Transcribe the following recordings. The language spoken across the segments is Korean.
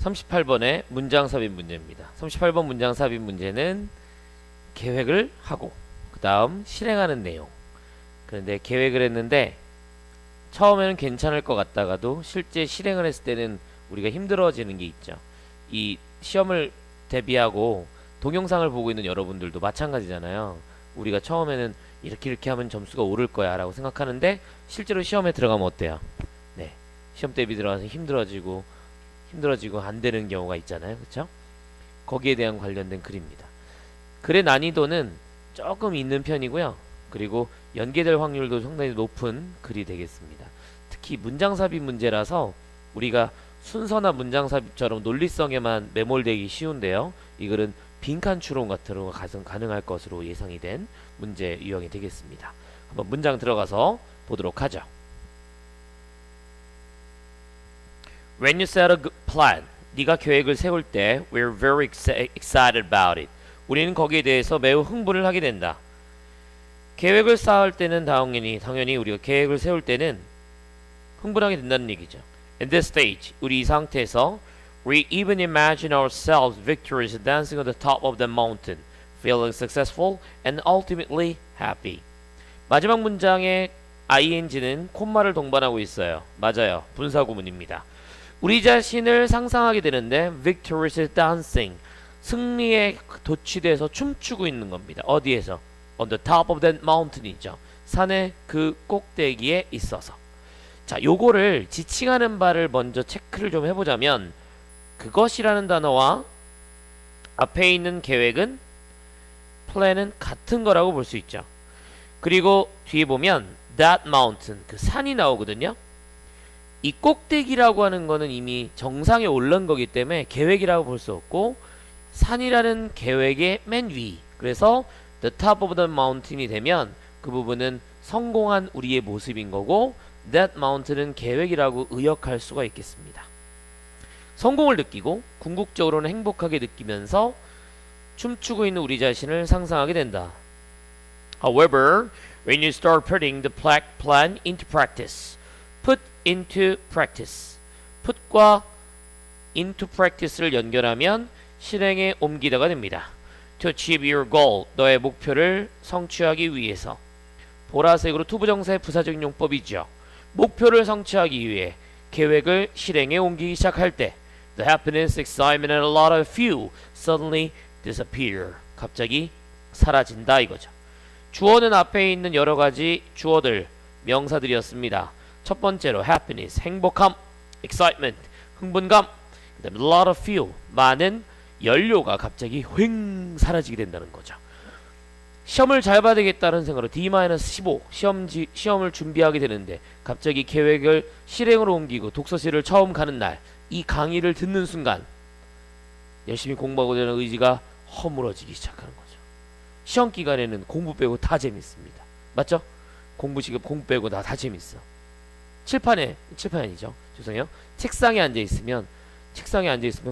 38번의 문장 삽입 문제입니다. 38번 문장 삽입 문제는 계획을 하고 그 다음 실행하는 내용. 그런데 계획을 했는데 처음에는 괜찮을 것 같다가도 실제 실행을 했을 때는 우리가 힘들어지는 게 있죠. 이 시험을 대비하고 동영상을 보고 있는 여러분들도 마찬가지잖아요. 우리가 처음에는 이렇게 하면 점수가 오를 거야 라고 생각하는데 실제로 시험에 들어가면 어때요? 네, 시험 대비 들어가서 힘들어지고 안 되는 경우가 있잖아요. 그쵸? 거기에 대한 관련된 글입니다. 글의 난이도는 조금 있는 편이고요. 그리고 연계될 확률도 상당히 높은 글이 되겠습니다. 특히 문장 삽입 문제라서 우리가 순서나 문장 삽입처럼 논리성에만 매몰되기 쉬운데요. 이 글은 빈칸 추론 같은 거 가능할 것으로 예상이 된 문제 유형이 되겠습니다. 한번 문장 들어가서 보도록 하죠. When you set a plan, 네가 계획을 세울 때 we're very excited about it. 우리는 거기에 대해서 매우 흥분을 하게 된다. 계획을 쌓을 때는 당연히 우리가 계획을 세울 때는 흥분하게 된다는 얘기죠. In this stage, 우리 이 상태에서 we even imagine ourselves victorious dancing on the top of the mountain, feeling successful and ultimately happy. 마지막 문장의 ing는 콤마를 동반하고 있어요. 맞아요. 분사구문입니다. 우리 자신을 상상하게 되는데 victorious dancing, 승리에 도취돼서 춤추고 있는 겁니다. 어디에서? On the top of that mountain이죠. 산의 그 꼭대기에 있어서. 자, 요거를 지칭하는 바를 먼저 체크를 좀 해보자면 그것이라는 단어와 앞에 있는 계획은 plan은 같은 거라고 볼 수 있죠. 그리고 뒤에 보면 that mountain, 그 산이 나오거든요. 이 꼭대기라고 하는 거는 이미 정상에 올른 거기 때문에 계획이라고 볼 수 없고 산이라는 계획의 맨 위, 그래서 the top of the mountain이 되면 그 부분은 성공한 우리의 모습인 거고 that mountain은 계획이라고 의역할 수가 있겠습니다. 성공을 느끼고 궁극적으로는 행복하게 느끼면서 춤추고 있는 우리 자신을 상상하게 된다. However, when you start putting the plan into practice, put into practice, put과 into practice를 연결하면 실행에 옮기다가 됩니다. To achieve your goal, 너의 목표를 성취하기 위해서. 보라색으로 투부정사의 부사적 용법이죠. 목표를 성취하기 위해 계획을 실행에 옮기기 시작할 때 the happiness, excitement, and a lot of few suddenly disappear. 갑자기 사라진다 이거죠. 주어는 앞에 있는 여러 가지 주어들, 명사들이었습니다. 첫 번째로 happiness, 행복함, excitement, 흥분감, 그다음에 a lot of few, 많은 연료가 갑자기 휑 사라지게 된다는 거죠. 시험을 잘 봐야 되겠다는 생각으로 D-15 시험을 준비하게 되는데 갑자기 계획을 실행으로 옮기고 독서실을 처음 가는 날 이 강의를 듣는 순간 열심히 공부하고 되는 의지가 허물어지기 시작하는 거죠. 시험 기간에는 공부 빼고 다 재밌습니다. 맞죠? 공부 빼고 다 재밌어. 칠판이 아니죠. 죄송해요. 책상에 앉아 있으면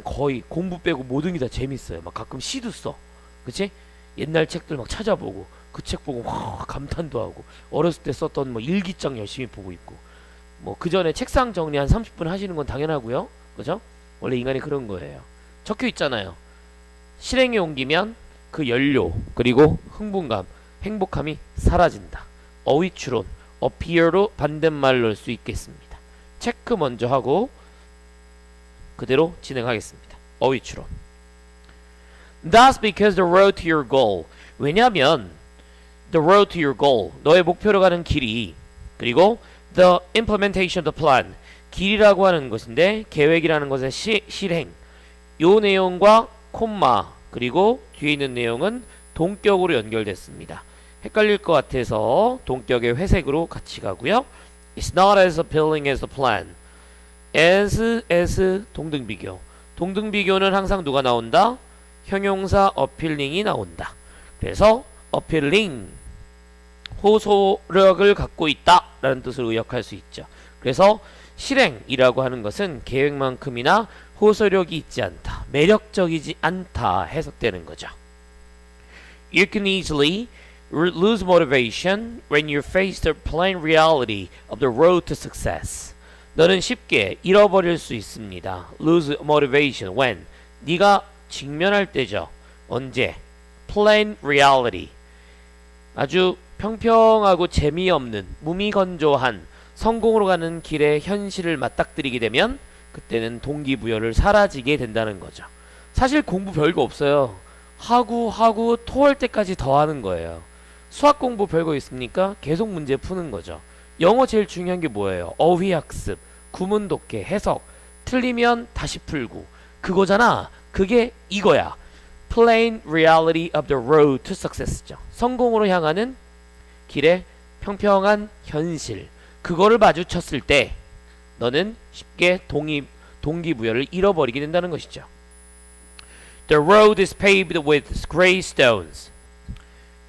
거의 공부 빼고 모든 게 다 재밌어요. 막 가끔 시도 써. 그치? 옛날 책들 막 찾아보고 그 책 보고 와, 감탄도 하고 어렸을 때 썼던 뭐 일기장 열심히 보고 있고 뭐 그 전에 책상 정리 한 30분 하시는 건 당연하고요. 그죠? 원래 인간이 그런 거예요. 적혀 있잖아요. 실행에 옮기면 그 연료 그리고 흥분감, 행복함이 사라진다. 어휘추론, appear로 반대말로 넣을 수 있겠습니다. 체크 먼저 하고 그대로 진행하겠습니다. 어휘추론. That's because the road to your goal. 왜냐하면 the road to your goal, 너의 목표로 가는 길이, 그리고 the implementation of the plan, 길이라고 하는 것인데 계획이라는 것의 실행, 요 내용과 콤마 그리고 뒤에 있는 내용은 동격으로 연결됐습니다. 헷갈릴 것 같아서 동격의 회색으로 같이 가고요. It's not as appealing as the plan. as 동등비교. 동등비교는 항상 누가 나온다? 형용사 appealing이 나온다. 그래서 appealing, 호소력을 갖고 있다 라는 뜻으로 의역할 수 있죠. 그래서 실행이라고 하는 것은 계획만큼이나 호소력이 있지 않다, 매력적이지 않다 해석되는 거죠. You can easily lose motivation when you face the plain reality of the road to success. 너는 쉽게 잃어버릴 수 있습니다. lose motivation when 네가 직면할 때죠. 언제? plain reality 아주 평평하고 재미없는 무미건조한 성공으로 가는 길의 현실을 맞닥뜨리게 되면 그때는 동기부여를 사라지게 된다는 거죠. 사실 공부 별거 없어요. 하고 토할 때까지 더 하는 거예요. 수학 공부 별거 있습니까? 계속 문제 푸는 거죠. 영어 제일 중요한 게 뭐예요? 어휘학습, 구문 독해, 해석. 틀리면 다시 풀고. 그거잖아. 그게 이거야. Plain reality of the road to success죠. 성공으로 향하는 길의 평평한 현실. 그거를 마주쳤을 때 너는 쉽게 동기부여를 잃어버리게 된다는 것이죠. The road is paved with gray stones.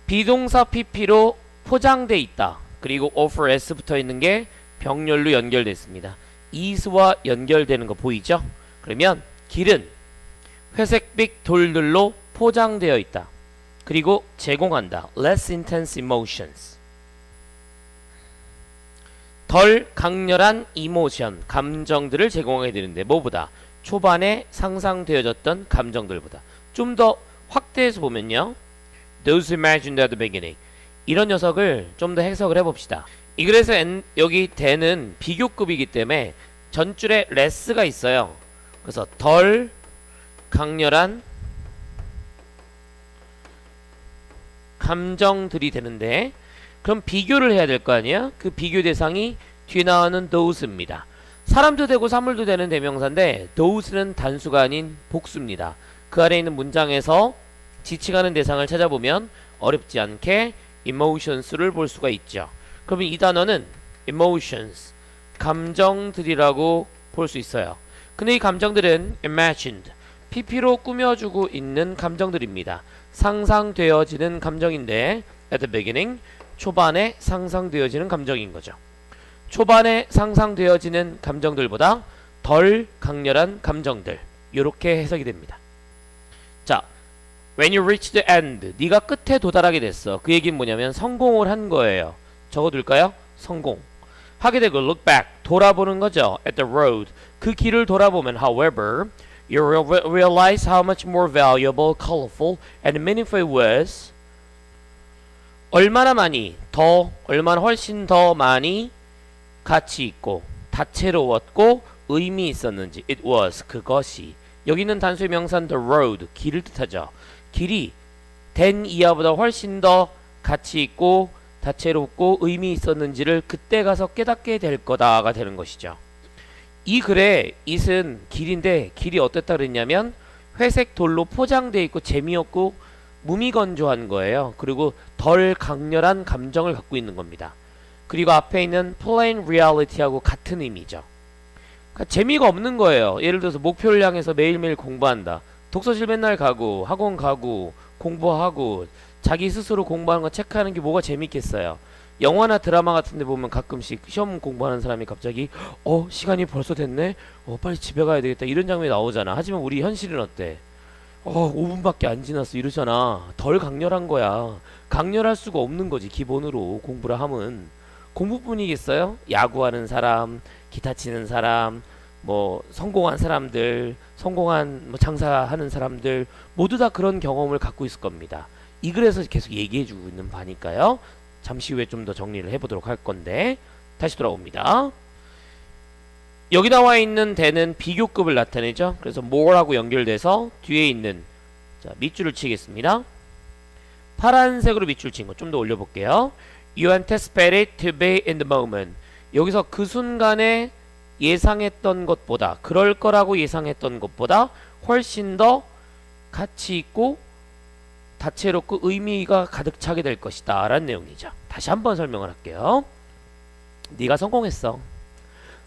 비동사 PP로 포장돼 있다. 그리고 offer s 붙어 있는 게 병렬로 연결됐습니다. is와 연결되는 거 보이죠? 그러면 길은 회색빛 돌들로 포장되어 있다. 그리고 제공한다. less intense emotions. 덜 강렬한 이모션, 감정들을 제공하게 되는데 뭐보다? 초반에 상상되어졌던 감정들보다. 좀 더 확대해서 보면요. Those imagined at the beginning. 이런 녀석을 좀 더 해석을 해봅시다. 이 글에서 여기 대는 비교급이기 때문에 전줄에 less가 있어요. 그래서 덜 강렬한 감정들이 되는데 그럼 비교를 해야 될 거 아니야? 그 비교 대상이 뒤에 나오는 those입니다. 사람도 되고 사물도 되는 대명사인데 those는 단수가 아닌 복수입니다. 그 아래 있는 문장에서 지칭하는 대상을 찾아보면 어렵지 않게 emotions를 볼 수가 있죠. 그러면 이 단어는 emotions, 감정들이라고 볼 수 있어요. 근데 이 감정들은 imagined, PP로 꾸며주고 있는 감정들입니다. 상상되어지는 감정인데 at the beginning, 초반에 상상되어지는 감정인 거죠. 초반에 상상되어지는 감정들보다 덜 강렬한 감정들, 이렇게 해석이 됩니다. 자, when you reach the end, 네가 끝에 도달하게 됐어. 그 얘기는 뭐냐면 성공을 한 거예요. 적어둘까요? 성공. 하게 되고 look back, 돌아보는 거죠. at the road, 그 길을 돌아보면 however, you realize how much more valuable, colorful, and meaningful it was. 얼마나 훨씬 더 많이 가치 있고 다채로웠고 의미 있었는지 it was, 그것이. 여기는 단수의 명사는 the road, 길을 뜻하죠. 길이 된 이하보다 훨씬 더 가치 있고 다채롭고 의미 있었는지를 그때 가서 깨닫게 될 거다가 되는 것이죠. 이 글의 it은 길인데 길이 어땠다 그랬냐면 회색 돌로 포장되어 있고 재미없고 무미건조한 거예요. 그리고 덜 강렬한 감정을 갖고 있는 겁니다. 그리고 앞에 있는 plain reality하고 같은 의미죠. 그러니까 재미가 없는 거예요. 예를 들어서 목표를 향해서 매일매일 공부한다. 독서실 맨날 가고 학원 가고 공부하고 자기 스스로 공부하는 거 체크하는 게 뭐가 재밌겠어요. 영화나 드라마 같은 데 보면 가끔씩 시험 공부하는 사람이 갑자기 시간이 벌써 됐네? 빨리 집에 가야 되겠다. 이런 장면이 나오잖아. 하지만 우리 현실은 어때? 5분밖에 안 지났어 이러잖아. 덜 강렬한 거야. 강렬할 수가 없는 거지. 기본으로 공부를 하면. 공부뿐이겠어요? 야구하는 사람, 기타 치는 사람, 뭐 성공한 사람들, 성공한 장사하는 사람들 모두 다 그런 경험을 갖고 있을 겁니다. 이 글에서 계속 얘기해주고 있는 바니까요. 잠시 후에 좀 더 정리를 해보도록 할 건데 다시 돌아옵니다. 여기 나와 있는 대는 비교급을 나타내죠. 그래서 more하고 연결돼서 뒤에 있는 밑줄을 치겠습니다. 파란색으로 밑줄 친 거 좀 더 올려볼게요. You anticipated to be in the moment. 여기서 그 순간에 예상했던 것보다, 그럴 거라고 예상했던 것보다 훨씬 더 가치 있고 다채롭고 의미가 가득 차게 될 것이다 라는 내용이죠. 다시 한번 설명을 할게요. 네가 성공했어.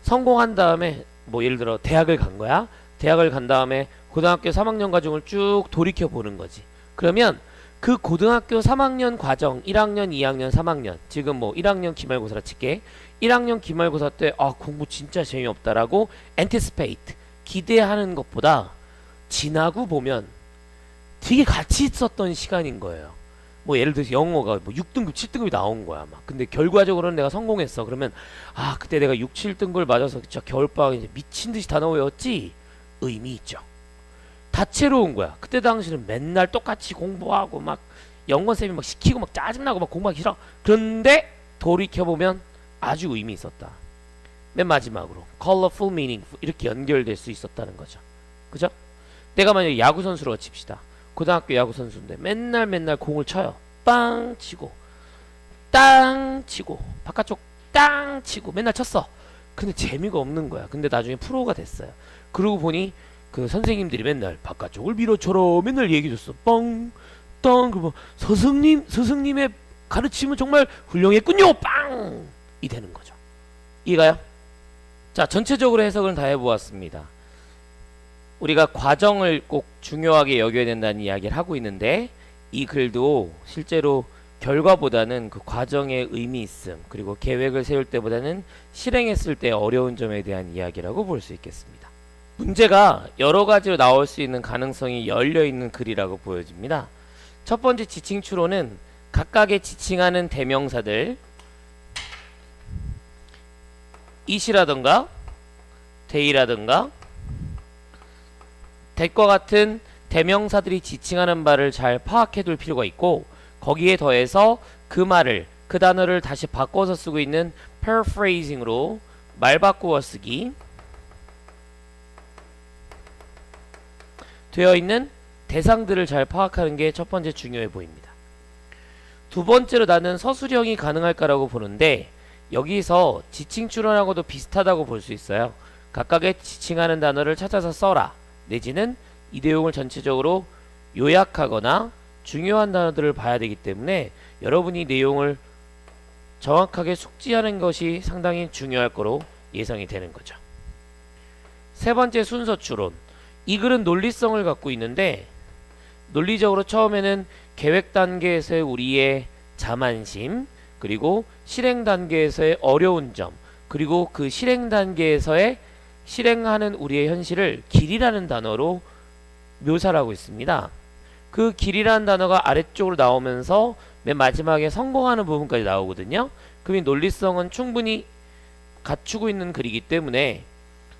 성공한 다음에 뭐 예를 들어 대학을 간 거야. 대학을 간 다음에 고등학교 3학년 과정을 쭉 돌이켜 보는 거지. 그러면 그 고등학교 3학년 과정 1학년, 2학년, 3학년 지금 뭐 1학년 기말고사라 칠게. 1학년 기말고사 때 공부 진짜 재미없다라고 anticipate 기대하는 것보다 지나고 보면 되게 가치 있었던 시간인 거예요. 뭐 예를 들어서 영어가 뭐 6등급, 7등급이 나온 거야 막. 근데 결과적으로는 내가 성공했어. 그러면 아 그때 내가 6, 7등급을 맞아서 진짜 겨울방학에 이제 미친 듯이 단어 외웠지. 의미 있죠. 다채로운 거야. 그때 당시는 맨날 똑같이 공부하고 막 영어쌤이 막 시키고 막 짜증나고 막 공부하기 싫어. 그런데 돌이켜보면 아주 의미 있었다. 맨 마지막으로 colorful, meaningful 이렇게 연결될 수 있었다는 거죠. 그죠? 내가 만약에 야구 선수로 칩시다. 고등학교 야구 선수인데 맨날 공을 쳐요. 빵 치고 땅 치고 바깥쪽 땅 치고 맨날 쳤어. 근데 재미가 없는 거야. 근데 나중에 프로가 됐어요. 그러고 보니 그 선생님들이 맨날 바깥쪽을 밀어쳐라 맨날 얘기해줬어. 뻥 땅 그러면 스승님의 가르침은 정말 훌륭했군요. 빵이 되는 거죠. 이해가요? 자, 전체적으로 해석을 다 해보았습니다. 우리가 과정을 꼭 중요하게 여겨야 된다는 이야기를 하고 있는데 이 글도 실제로 결과보다는 그 과정의 의미 있음 그리고 계획을 세울 때보다는 실행했을 때 어려운 점에 대한 이야기라고 볼 수 있겠습니다. 문제가 여러 가지로 나올 수 있는 가능성이 열려있는 글이라고 보여집니다. 첫 번째 지칭 추론은 각각의 지칭하는 대명사들 it이라든가 they라든가 that과 같은 대명사들이 지칭하는 바를 잘 파악해 둘 필요가 있고 거기에 더해서 그 말을 그 단어를 다시 바꿔서 쓰고 있는 paraphrasing으로 말 바꾸어 쓰기 되어 있는 대상들을 잘 파악하는 게 첫 번째 중요해 보입니다. 두 번째로 나는 서술형이 가능할까라고 보는데 여기서 지칭 추론하고도 비슷하다고 볼 수 있어요. 각각의 지칭하는 단어를 찾아서 써라 내지는 이 내용을 전체적으로 요약하거나 중요한 단어들을 봐야 되기 때문에 여러분이 내용을 정확하게 숙지하는 것이 상당히 중요할 거로 예상이 되는 거죠. 세 번째 순서 추론. 이 글은 논리성을 갖고 있는데 논리적으로 처음에는 계획 단계에서의 우리의 자만심 그리고 실행 단계에서의 어려운 점 그리고 그 실행 단계에서의 실행하는 우리의 현실을 길이라는 단어로 묘사를 하고 있습니다. 그 길이라는 단어가 아래쪽으로 나오면서 맨 마지막에 성공하는 부분까지 나오거든요. 그럼 이 논리성은 충분히 갖추고 있는 글이기 때문에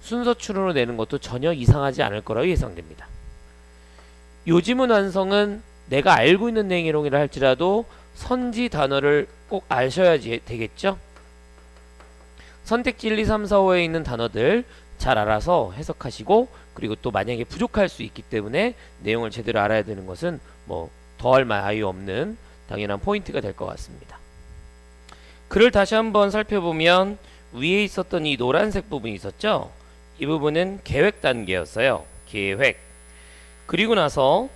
순서 추론으로 내는 것도 전혀 이상하지 않을 거라고 예상됩니다. 요지문 완성은 내가 알고 있는 내용이라 할지라도 선지 단어를 꼭 아셔야지 되겠죠. 선택지 1, 2, 3, 4, 5에 있는 단어들 잘 알아서 해석하시고 그리고 또 만약에 부족할 수 있기 때문에 내용을 제대로 알아야 되는 것은 뭐 더할 나위 없는 당연한 포인트가 될 것 같습니다. 글을 다시 한번 살펴보면 위에 있었던 이 노란색 부분이 있었죠. 이 부분은 계획 단계였어요. 계획. 그리고 나서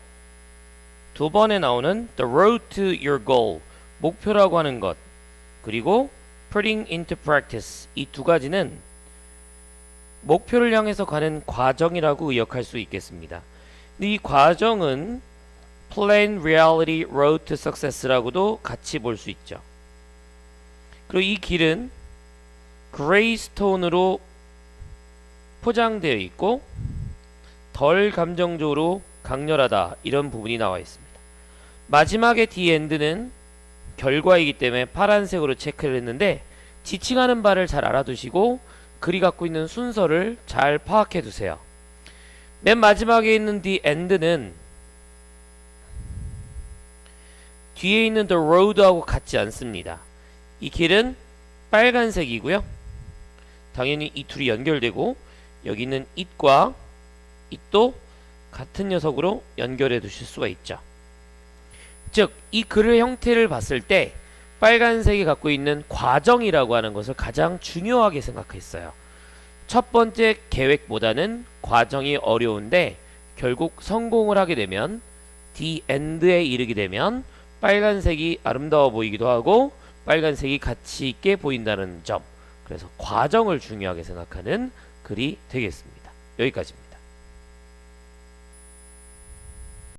두 번에 나오는 the road to your goal 목표라고 하는 것 그리고 putting into practice 이 두 가지는 목표를 향해서 가는 과정이라고 의역할 수 있겠습니다. 근데 이 과정은 plan, reality, road to success라고도 같이 볼 수 있죠. 그리고 이 길은 그레이스톤으로 포장되어 있고 덜 감정적으로 강렬하다 이런 부분이 나와 있습니다. 마지막에 the end는 결과이기 때문에 파란색으로 체크를 했는데 지칭하는 바를 잘 알아두시고 글이 갖고 있는 순서를 잘 파악해 두세요. 맨 마지막에 있는 the end는 뒤에 있는 the road하고 같지 않습니다. 이 길은 빨간색이고요. 당연히 이 둘이 연결되고 여기 있는 it과 it도 같은 녀석으로 연결해 두실 수가 있죠. 즉, 이 글의 형태를 봤을 때 빨간색이 갖고 있는 과정이라고 하는 것을 가장 중요하게 생각했어요. 첫 번째 계획보다는 과정이 어려운데 결국 성공을 하게 되면 the end에 이르게 되면 빨간색이 아름다워 보이기도 하고 빨간색이 가치 있게 보인다는 점. 그래서 과정을 중요하게 생각하는 글이 되겠습니다. 여기까지입니다.